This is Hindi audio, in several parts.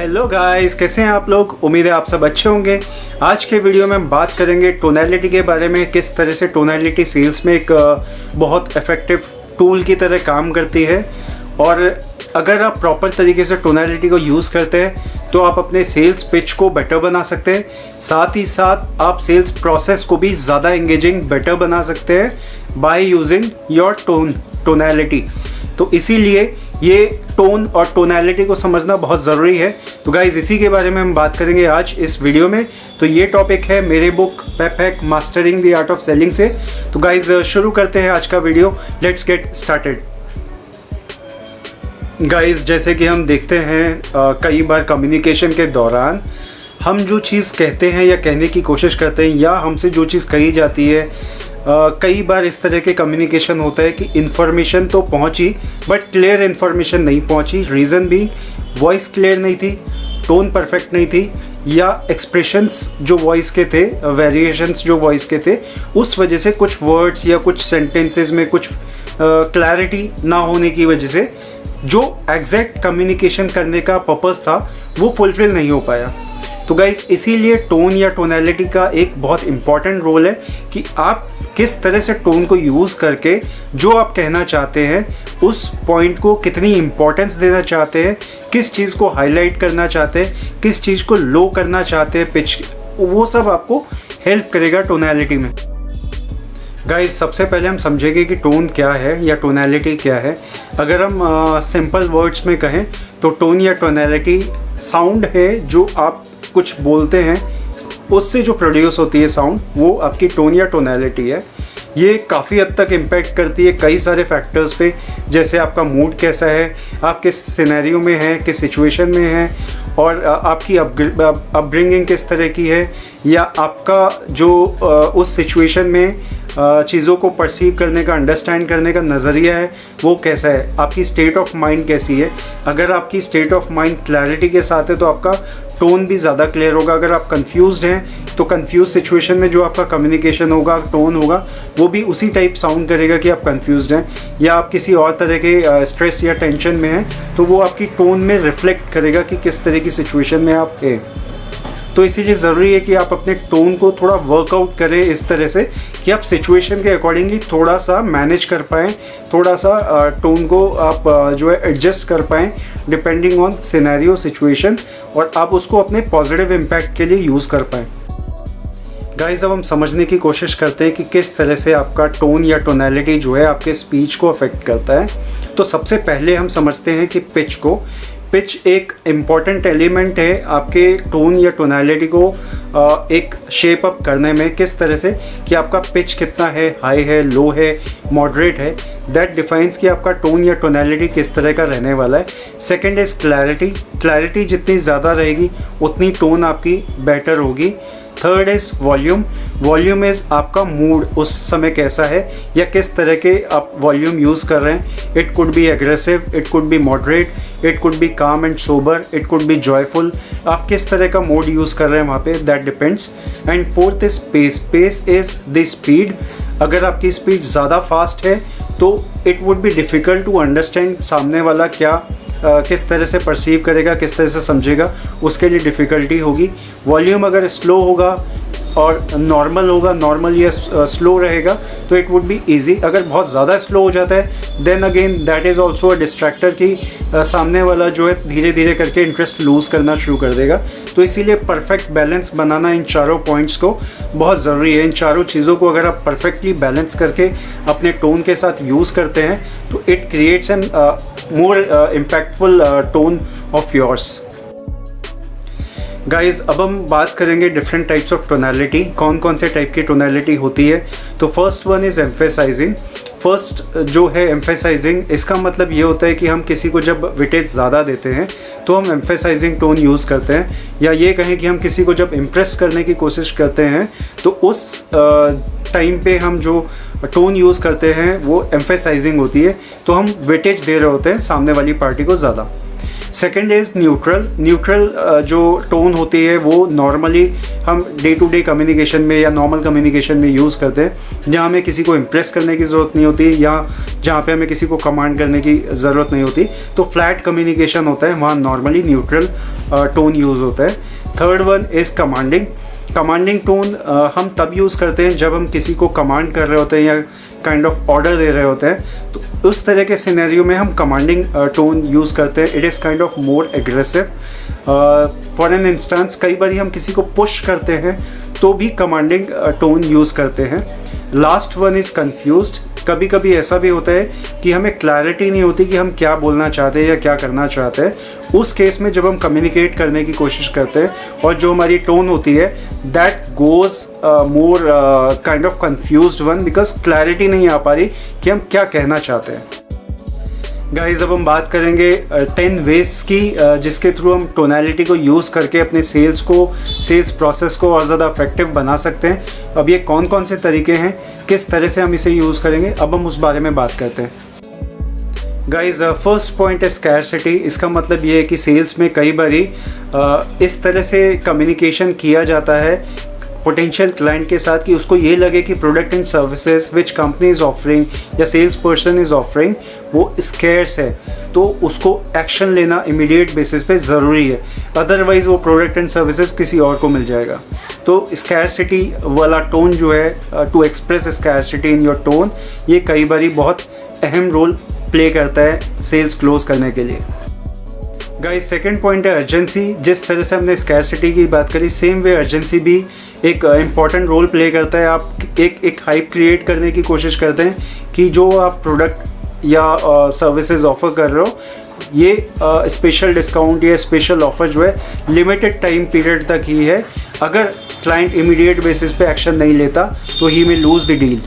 हेलो गाइस, कैसे हैं आप लोग। उम्मीद है आप सब अच्छे होंगे। आज के वीडियो में हम बात करेंगे टोनैलिटी के बारे में, किस तरह से टोनैलिटी सेल्स में एक बहुत इफेक्टिव टूल की तरह काम करती है। और अगर आप प्रॉपर तरीके से टोनैलिटी को यूज़ करते हैं तो आप अपने सेल्स पिच को बेटर बना सकते हैं। साथ ही साथ आप सेल्स प्रोसेस को भी ज़्यादा एंगेजिंग बेटर बना सकते हैं बाय यूजिंग योर टोनैलिटी। तो इसीलिए ये टोन और टोनैलिटी को समझना बहुत ज़रूरी है। तो गाइज़, इसी के बारे में हम बात करेंगे आज इस वीडियो में। तो ये टॉपिक है मेरे book Pep hack mastering the art of selling से। तो गाइज़, शुरू करते हैं आज का video. Let's get started. Guys, जैसे कि हम देखते हैं कई बार कम्युनिकेशन के दौरान हम जो चीज़ कहते हैं या कहने की कोशिश करते हैं या हमसे जो चीज़ कही जाती है, कई बार इस तरह के कम्युनिकेशन होता है कि इन्फॉर्मेशन तो पहुंची बट क्लियर इन्फॉर्मेशन नहीं पहुंची। रीज़न भी वॉइस क्लियर नहीं थी, टोन परफेक्ट नहीं थी, या एक्सप्रेशंस जो वॉइस के थे, वेरिएशंस जो वॉइस के थे, उस वजह से कुछ वर्ड्स या कुछ सेंटेंसेस में कुछ क्लैरिटी ना होने की वजह से जो एग्जैक्ट कम्युनिकेशन करने का पर्पस था वो फुलफिल नहीं हो पाया। तो गाइस, इसीलिए टोन या टोनैलिटी का एक बहुत इम्पॉर्टेंट रोल है कि आप किस तरह से टोन को यूज़ करके जो आप कहना चाहते हैं उस पॉइंट को कितनी इम्पोर्टेंस देना चाहते हैं, किस चीज़ को हाईलाइट करना चाहते हैं, किस चीज़ को लो करना चाहते हैं, पिच, वो सब आपको हेल्प करेगा टोनैलिटी में। गाइस, सबसे पहले हम समझेंगे कि टोन क्या है या टोनैलिटी क्या है। अगर हम सिंपल वर्ड्स में कहें तो टोन या टोनैलिटी साउंड है जो आप कुछ बोलते हैं उससे जो प्रोड्यूस होती है साउंड, वो आपकी टोन या टोनैलिटी है। ये काफ़ी हद तक इम्पैक्ट करती है कई सारे फैक्टर्स पे, जैसे आपका मूड कैसा है, आप किस सिनेरियो में हैं, किस सिचुएशन में हैं, और आपकी अपब्रिंगिंग किस तरह की है, या आपका जो उस सिचुएशन में चीज़ों को परसीव करने का, अंडरस्टैंड करने का नज़रिया है वो कैसा है, आपकी स्टेट ऑफ माइंड कैसी है। अगर आपकी स्टेट ऑफ माइंड क्लैरिटी के साथ है तो आपका टोन भी ज़्यादा क्लियर होगा। अगर आप कंफ्यूज्ड हैं तो कंफ्यूज सिचुएशन में जो आपका कम्युनिकेशन होगा, टोन होगा, वो भी उसी टाइप साउंड करेगा कि आप कंफ्यूज्ड हैं, या आप किसी और तरह के स्ट्रेस या टेंशन में हैं तो वो आपकी टोन में रिफ्लेक्ट करेगा कि किस तरह की सिचुएशन में आप हैं। तो इसीलिए ज़रूरी है कि आप अपने टोन को थोड़ा वर्कआउट करें इस तरह से कि आप सिचुएशन के अकॉर्डिंगली थोड़ा सा मैनेज कर पाएँ, थोड़ा सा टोन को आप जो है एडजस्ट कर पाएँ डिपेंडिंग ऑन सिनेरियो, सिचुएशन, और आप उसको अपने पॉजिटिव इम्पैक्ट के लिए यूज़ कर पाएँ। गाइस, अब हम समझने की कोशिश करते हैं कि किस तरह से आपका टोन या टोनैलिटी जो है आपके स्पीच को अफेक्ट करता है। तो सबसे पहले हम समझते हैं कि पिच को। पिच एक इम्पॉर्टेंट एलिमेंट है आपके टोन या टोनैलिटी को एक शेप अप करने में। किस तरह से कि आपका पिच कितना है, हाई है, लो है, मॉडरेट है, दैट डिफाइंस कि आपका टोन या टोनैलिटी किस तरह का रहने वाला है। Second is clarity. क्लैरिटी जितनी ज़्यादा रहेगी उतनी टोन आपकी बेटर होगी। Third is volume. Volume is आपका मूड उस समय कैसा है या किस तरह के आप वॉल्यूम यूज़ कर रहे हैं। It could be aggressive, it could be moderate, it could be calm and sober, it could be joyful. आप किस तरह का मोड यूज़ कर रहे हैं वहाँ पे, that depends. And fourth is pace. Pace is the speed. अगर आपकी स्पीड ज़्यादा फास्ट है तो it would be difficult to understand सामने वाला क्या किस तरह से परसीव करेगा, किस तरह से समझेगा, उसके लिए डिफ़िकल्टी होगी। वॉल्यूम अगर स्लो होगा और नॉर्मल होगा, नॉर्मल या स्लो रहेगा तो इट वुड बी इजी। अगर बहुत ज़्यादा स्लो हो जाता है then again that is also a distractor कि सामने वाला जो है धीरे धीरे करके इंटरेस्ट लूज़ करना शुरू कर देगा। तो इसीलिए परफेक्ट बैलेंस बनाना इन चारों पॉइंट्स को बहुत ज़रूरी है। इन चारों चीज़ों को अगर आप परफेक्टली बैलेंस करके अपने टोन के साथ यूज़ करते हैं तो it creates an more impactful tone of yours. Guys, अब हम बात करेंगे डिफरेंट टाइप्स ऑफ टोनैलिटी, कौन कौन से टाइप की टोनैलिटी होती है। तो first one is emphasizing. First जो है एम्फेसाइजिंग, इसका मतलब ये होता है कि हम किसी को जब वेटेज ज़्यादा देते हैं तो हम एम्फेसाइजिंग टोन यूज़ करते हैं, या ये कहें कि हम किसी को जब इम्प्रेस करने की कोशिश करते हैं तो उस टाइम पे हम जो टोन यूज़ करते हैं वो एम्फेसाइजिंग होती है। तो हम वेटेज दे रहे होते हैं सामने वाली पार्टी को ज़्यादा। Second is neutral. न्यूट्रल जो टोन होती है वो नॉर्मली हम डे टू डे कम्युनिकेशन में या नॉर्मल कम्युनिकेशन में यूज़ करते हैं, जहाँ हमें किसी को इम्प्रेस करने की ज़रूरत नहीं होती या जहाँ पे हमें किसी को कमांड करने की ज़रूरत नहीं होती। तो फ्लैट कम्युनिकेशन होता है, वहाँ नॉर्मली न्यूट्रल टोन यूज़ होता है। Third one is commanding. Commanding tone हम तब यूज़ करते हैं जब हम किसी को कमांड कर रहे होते हैं या काइंड ऑफ ऑर्डर दे रहे होते हैं, तो उस तरह के सिनेरियो में हम कमांडिंग टोन यूज़ करते हैं। It is kind of more aggressive. For an instance, कई बार हम किसी को पुश करते हैं तो भी कमांडिंग टोन यूज़ करते हैं। Last one is confused. कभी कभी ऐसा भी होता है कि हमें क्लैरिटी नहीं होती कि हम क्या बोलना चाहते हैं या क्या करना चाहते हैं। उस केस में जब हम कम्युनिकेट करने की कोशिश करते हैं और जो हमारी टोन होती है that goes more kind of confused one, because clarity नहीं आ पा रही कि हम क्या कहना चाहते हैं। गाइज, अब हम बात करेंगे 10 वेज की जिसके थ्रू हम टोनैलिटी को यूज़ करके अपने सेल्स प्रोसेस को और ज़्यादा इफेक्टिव बना सकते हैं। अब ये कौन कौन से तरीके हैं, किस तरह से हम इसे यूज़ करेंगे, अब हम उस बारे में बात करते हैं। गाइज, फर्स्ट पॉइंट है स्कैरसिटी। इसका मतलब ये है कि सेल्स में कई बारी इस तरह से कम्युनिकेशन किया जाता है पोटेंशियल क्लाइंट के साथ कि उसको ये लगे कि product and services which company is offering या सेल्स पर्सन इज़ ऑफरिंग वो स्कैर्स है, तो उसको एक्शन लेना इमीडिएट बेसिस पे ज़रूरी है, अदरवाइज़ वो प्रोडक्ट एंड सर्विसेज किसी और को मिल जाएगा। तो स्कैरसिटी वाला टोन जो है, to express scarcity in your tone, ये कई बारी बहुत अहम रोल प्ले करता है सेल्स क्लोज करने के लिए। गाइस, सेकंड पॉइंट है अर्जेंसी। जिस तरह से हमने स्कैरसिटी की बात करी, सेम वे अर्जेंसी भी एक इम्पॉर्टेंट रोल प्ले करता है। आप एक हाइप क्रिएट करने की कोशिश करते हैं कि जो आप प्रोडक्ट या सर्विसेज ऑफर कर रहे हो, ये स्पेशल डिस्काउंट या स्पेशल ऑफर जो है लिमिटेड टाइम पीरियड तक ही है। अगर क्लाइंट इमीडिएट बेसिस पे एक्शन नहीं लेता तो ही में lose the deal.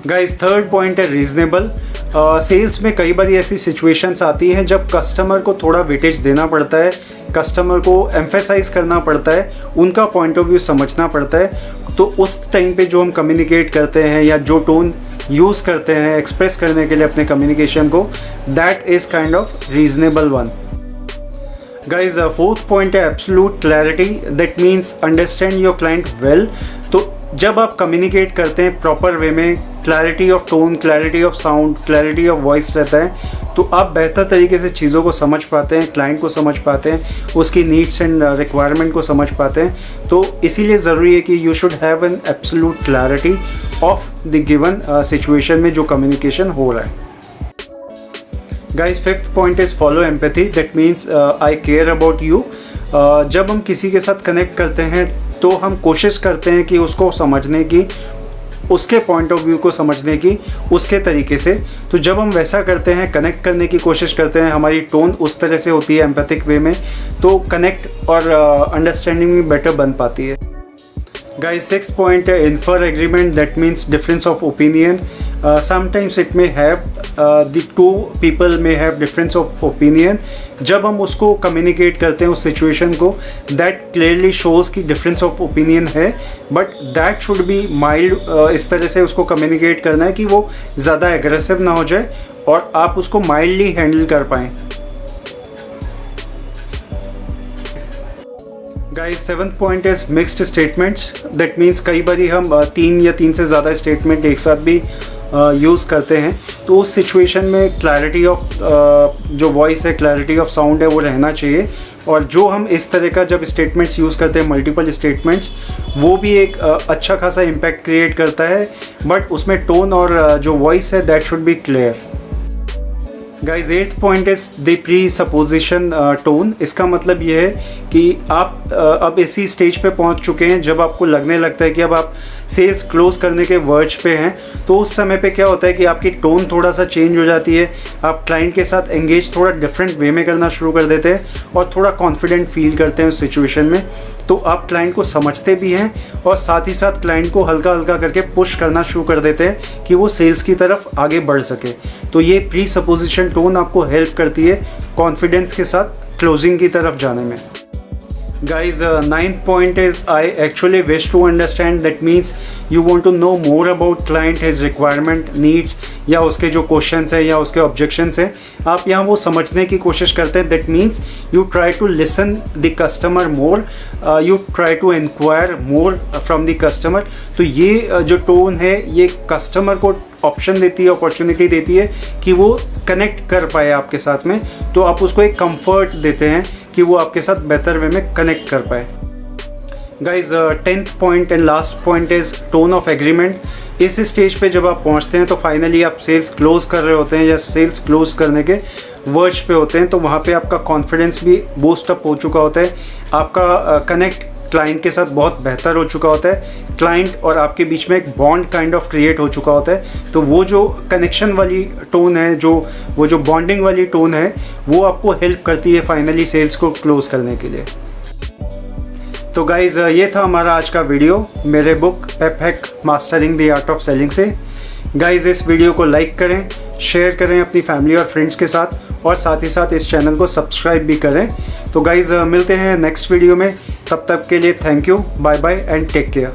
Guys, third point है रीजनेबल। सेल्स में कई बार ऐसी सिचुएशंस आती हैं जब कस्टमर को थोड़ा वेटेज देना पड़ता है, कस्टमर को एम्फेसाइज करना पड़ता है, उनका पॉइंट ऑफ व्यू समझना पड़ता है। तो उस टाइम पे जो हम कम्युनिकेट करते हैं या जो टोन यूज़ करते हैं एक्सप्रेस करने के लिए अपने कम्युनिकेशन को, that is kind of reasonable one. Guys, fourth point है absolute clarity. That means understand your client well. तो जब आप कम्युनिकेट करते हैं प्रॉपर वे में, clarity of tone, clarity of sound, clarity of voice रहता है, तो आप बेहतर तरीके से चीज़ों को समझ पाते हैं, क्लाइंट को समझ पाते हैं, उसकी नीड्स एंड रिक्वायरमेंट को समझ पाते हैं। तो इसीलिए ज़रूरी है कि you should have an absolute clarity of the given situation में जो कम्युनिकेशन हो रहा है। Guys, fifth point is follow empathy. That means I care about you. जब हम किसी के साथ कनेक्ट करते हैं तो हम कोशिश करते हैं कि उसको समझने की, उसके पॉइंट ऑफ व्यू को समझने की, उसके तरीके से। तो जब हम वैसा करते हैं, कनेक्ट करने की कोशिश करते हैं, हमारी टोन उस तरह से होती है एम्पैथिक वे में, तो कनेक्ट और अंडरस्टैंडिंग भी बेटर बन पाती है। Guys, sixth point है infer agreement. That means difference of opinion. Sometimes it may have the two people may have difference of opinion. जब हम उसको communicate करते हैं उस situation को, that clearly shows कि difference of opinion है, but that should be mild. इस तरह से उसको communicate करना है कि वो ज़्यादा aggressive ना हो जाए और आप उसको mildly handle कर पाएँ। Guys, seventh point is mixed statements. That means कई बार हम तीन या तीन से ज़्यादा स्टेटमेंट एक साथ भी यूज़ करते हैं, तो उस सिचुएशन में क्लैरिटी ऑफ जो वॉइस है, क्लैरिटी ऑफ साउंड है, वो रहना चाहिए। और जो हम इस तरह का जब स्टेटमेंट्स यूज़ करते हैं, मल्टीपल स्टेटमेंट्स, वो भी एक अच्छा खासा इम्पैक्ट क्रिएट करता है, बट उसमें टोन और जो वॉइस है that should be clear. Guys, eighth point is the pre supposition tone. इसका मतलब ये है कि आप अब इसी स्टेज पे पहुंच चुके हैं जब आपको लगने लगता है कि अब आप सेल्स क्लोज करने के वर्ज पे हैं। तो उस समय पे क्या होता है कि आपकी टोन थोड़ा सा चेंज हो जाती है, आप क्लाइंट के साथ एंगेज थोड़ा डिफरेंट वे में करना शुरू कर देते हैं और थोड़ा कॉन्फिडेंट फील करते हैं उस सिचुएशन में। तो आप क्लाइंट को समझते भी हैं और साथ ही साथ क्लाइंट को हल्का हल्का करके पुश करना शुरू कर देते हैं कि वो सेल्स की तरफ आगे बढ़ सके। तो ये प्री सपोजिशन टोन आपको हेल्प करती है कॉन्फिडेंस के साथ क्लोजिंग की तरफ जाने में। Guys, ninth point is I actually wish to understand. That means you want to know more about client, his requirement, needs, या उसके जो क्वेश्चंस है या उसके ऑब्जेक्शंस है, आप यहाँ वो समझने की कोशिश करते हैं. That means you try to listen the customer more, you try to inquire more from the customer. तो ये जो टोन है ये कस्टमर को ऑप्शन देती है, अपॉर्चुनिटी देती है कि वो कनेक्ट कर पाए आपके साथ में. तो आप उसको एक कंफर्ट देते हैं कि वो आपके साथ बेहतर वे में कनेक्ट कर पाए. Guys, 10th point and last point is tone of agreement. इस स्टेज पे जब आप पहुंचते हैं तो फाइनली आप सेल्स क्लोज कर रहे होते हैं या सेल्स क्लोज करने के वर्ज पे होते हैं. तो वहाँ पे आपका कॉन्फिडेंस भी बूस्ट अप हो चुका होता है, आपका कनेक्ट क्लाइंट के साथ बहुत बेहतर हो चुका होता है, क्लाइंट और आपके बीच में एक बॉन्ड काइंड ऑफ क्रिएट हो चुका होता है. तो वो जो कनेक्शन वाली टोन है, वो जो बॉन्डिंग वाली टोन है, वो आपको हेल्प करती है फाइनली सेल्स को क्लोज करने के लिए. तो गाइज, ये था हमारा आज का वीडियो मेरे book Pep hack mastering the art of selling से. गाइज, इस वीडियो को लाइक करें, शेयर करें अपनी फैमिली और फ्रेंड्स के साथ, और साथ ही साथ इस चैनल को सब्सक्राइब भी करें. तो गाइज, मिलते हैं नेक्स्ट वीडियो में. तब तक के लिए thank you, bye bye and take care.